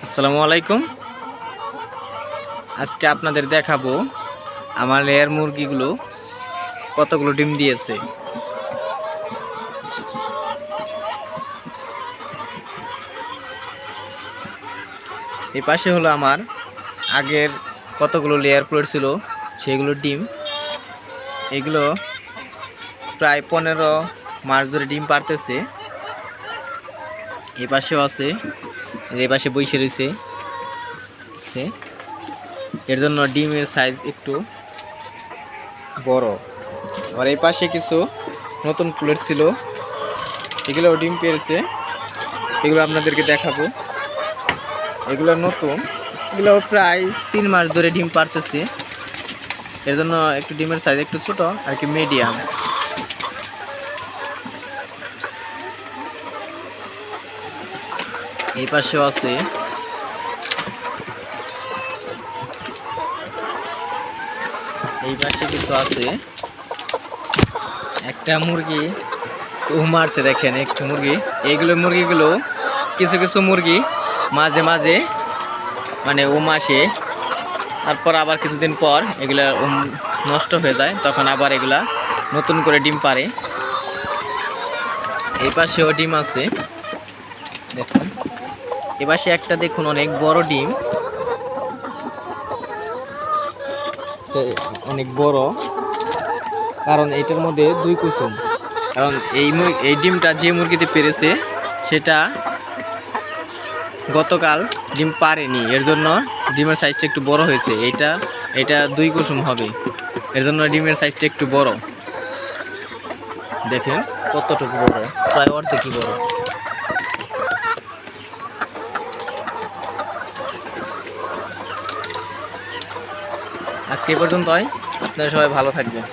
আসসালামু আলাইকুম। আজকে আপনাদের দেখাবো আমার লেয়ার মুরগিগুলো কতগুলো ডিম দিয়েছে। এই পাশে হলো আমার আগের কতগুলো লেয়ার পড়েছিল সেগুলো ডিম। এগুলো প্রায় 15 মাস ধরে ডিম পারতেছে। এই পাশেও আছে, এই পাশে বসে রয়েছে। এর জন্য ডিমের সাইজ একটু বড়। আর এই পাশে কিছু নতুন প্লেট ছিল, এগুলো ডিম পেরেছে, এগুলো আপনাদেরকে দেখাবো। এগুলো নতুন, এগুলো প্রায় 3 মাস ধরে ডিম পারতেছে। এর জন্য একটু ডিমের সাইজ একটু ছোট আর কি, মিডিয়াম। এই পাশেও আছে, এই পাশে কিছু আছে। একটা মুরগি মারছে, দেখেন একটু মুরগি। এইগুলো মুরগিগুলো কিছু কিছু মুরগি মাঝে মাঝে মানে আসে, তারপর আবার কিছুদিন পর এগুলা নষ্ট হয়ে যায়, তখন আবার এগুলা নতুন করে ডিম পারে। এই পাশেও ডিম আছে, দেখুন। এ পাশে একটা দেখুন অনেক বড় ডিম, অনেক বড়, কারণ এটার মধ্যে 2 কুসুম। কারণ এই ডিমটা যে মুরগিতে পেরেছে সেটা গতকাল ডিম পারেনি, এর জন্য ডিমের সাইজটা একটু বড় হয়েছে। এটা 2 কুসুম হবে, এর জন্য ডিমের সাইজটা একটু বড়। দেখেন কতটুকু বড়, প্রায় অর্ধেকই বড়। আজকে এই পর্যন্তই, আপনারা সবাই ভালো থাকবেন।